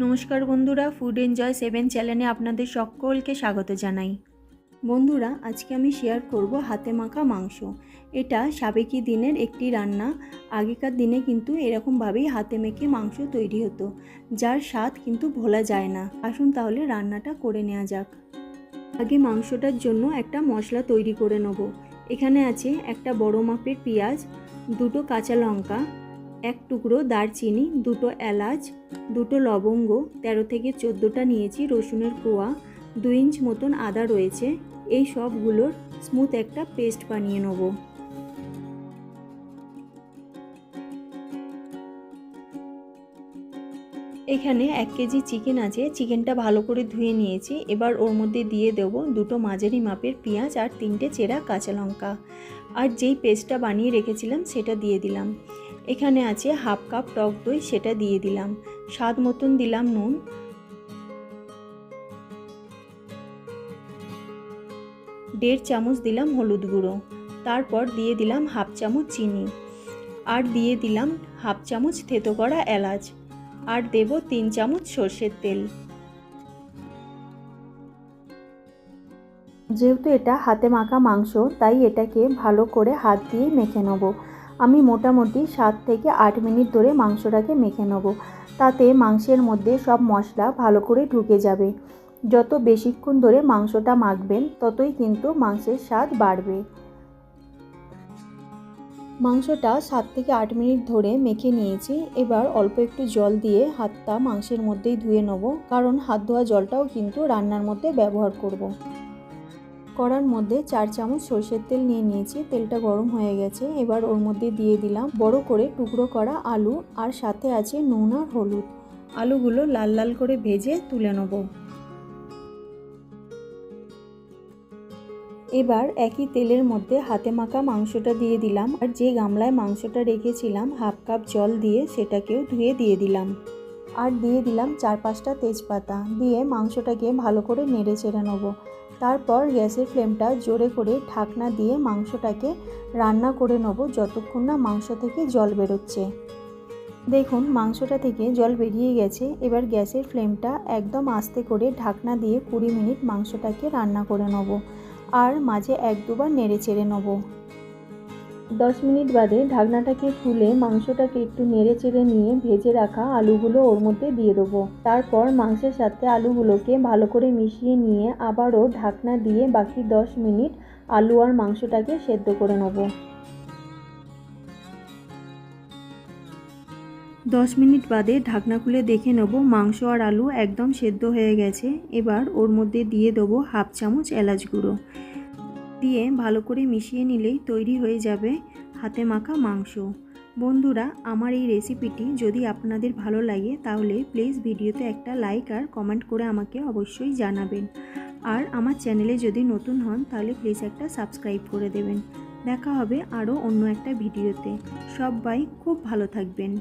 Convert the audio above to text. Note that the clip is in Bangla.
নমস্কার বন্ধুরা, ফুড এনজয় 7 চ্যানেলে আপনাদের সকলকে স্বাগত জানাই। বন্ধুরা, আজকে আমি শেয়ার করব হাতে মাখা মাংস। এটা সাবেকি দিনের একটি রান্না। আগেকার দিনে কিন্তু এরকমভাবেই হাতে মেখে মাংস তৈরি হতো, যার স্বাদ কিন্তু ভোলা যায় না। আসুন তাহলে রান্নাটা করে নেওয়া যাক। আগে মাংসটার জন্য একটা মশলা তৈরি করে নেব। এখানে আছে একটা বড় মাপের পেঁয়াজ, দুটো কাঁচা লঙ্কা, এক টুকরো দারচিনি, দুটো এলাচ, দুটো লবঙ্গ, 13 থেকে 14টা নিয়েছি রসুনের কোয়া, 2 ইঞ্চ মতন আদা রয়েছে। এই সবগুলোর স্মুথ একটা পেস্ট বানিয়ে নেব। এখানে 1 কেজি চিকেন আছে। চিকেনটা ভালো করে ধুয়ে নিয়েছি। এবার ওর মধ্যে দিয়ে দেব দুটো মাঝারি মাপের পেঁয়াজ আর 3টে চেরা কাঁচা লঙ্কা, আর যেই পেস্টটা বানিয়ে রেখেছিলাম সেটা দিয়ে দিলাম। এখানে আছে হাফ কাপ টক দই, সেটা দিয়ে দিলাম। স্বাদ মতন দিলাম নুন, 1.5 চামচ দিলাম হলুদ গুঁড়ো, তারপর দিয়ে দিলাম হাফ চামচ চিনি, আর দিয়ে দিলাম হাফ চামচ থেতো করা এলাচ, আর দেব 3 চামচ সর্ষের তেল। যেহেতু এটা হাতে মাখা মাংস, তাই এটাকে ভালো করে হাত দিয়ে মেখে নেব। আমি মোটামুটি 7 থেকে 8 মিনিট ধরে মাংসটাকে মেখে নেব। তাতে মাংসের মধ্যে সব মশলা ভালো করে ঢুকে যাবে। যত বেশিক্ষণ ধরে মাংসটা মাখবেন, ততই কিন্তু মাংসের স্বাদ বাড়বে। মাংসটা 7 থেকে 8 মিনিট ধরে মেখে নিয়েছি। এবার অল্প একটু জল দিয়ে হাতটা মাংসের মধ্যেই ধুয়ে নেব, কারণ হাত ধোয়া জলটাও কিন্তু রান্নার মধ্যে ব্যবহার করব। কড়ার মধ্যে 4 চামচ সরষের তেল নিয়ে নিয়েছি। তেলটা গরম হয়ে গেছে। এবার ওর মধ্যে দিয়ে দিলাম বড় করে টুকরো করা আলু, আর সাথে আছে নুন আর হলুদ। আলুগুলো লাল লাল করে ভেজে তুলে নেব। এবার একই তেলের মধ্যে হাতে মাখা মাংসটা দিয়ে দিলাম, আর যে গামলায় মাংসটা রেখেছিলাম হাফ কাপ জল দিয়ে সেটাকেও ধুয়ে দিয়ে দিলাম, আর দিয়ে দিলাম 4-5টা তেজপাতা। দিয়ে মাংসটাকে ভালো করে নেড়ে চেড়ে নেব। তারপর গ্যাসের ফ্লেমটা জোরে করে ঢাকনা দিয়ে মাংসটাকে রান্না করে নেব যতক্ষণ না মাংস থেকে জল বেরোচ্ছে। দেখুন, মাংসটা থেকে জল বেরিয়ে গেছে। এবার গ্যাসের ফ্লেমটা একদম আস্তে করে ঢাকনা দিয়ে 20 মিনিট মাংসটাকে রান্না করে নেব, আর মাঝে 1-2বার নেড়ে চেড়ে নেব। 10 মিনিট বাদে ঢাকনাটাকে খুলে মাংসটাকে একটু নেড়ে চেড়ে নিয়ে ভেজে রাখা আলুগুলো ওর মধ্যে দিয়ে দেবো। তারপর মাংসের সাথে আলুগুলোকে ভালো করে মিশিয়ে নিয়ে আবারও ঢাকনা দিয়ে বাকি 10 মিনিট আলু আর মাংসটাকে সেদ্ধ করে নেব। 10 মিনিট বাদে ঢাকনা খুলে দেখে নেব মাংস আর আলু একদম সেদ্ধ হয়ে গেছে। এবার ওর মধ্যে দিয়ে দেবো হাফ চামচ এলাচ গুঁড়ো, দিয়ে ভালো করে মিশিয়ে নিলেই তৈরি হয়ে যাবে হাতে মাখা মাংস। বন্ধুরা, আমার এই রেসিপিটি যদি আপনাদের ভালো লাগে তাহলে প্লিজ ভিডিওতে একটা লাইক আর কমেন্ট করে আমাকে অবশ্যই জানাবেন। আর আমার চ্যানেলে যদি নতুন হন তাহলে প্লিজ একটা সাবস্ক্রাইব করে দেবেন। দেখা হবে আরও অন্য একটা ভিডিওতে। সবাই খুব ভালো থাকবেন।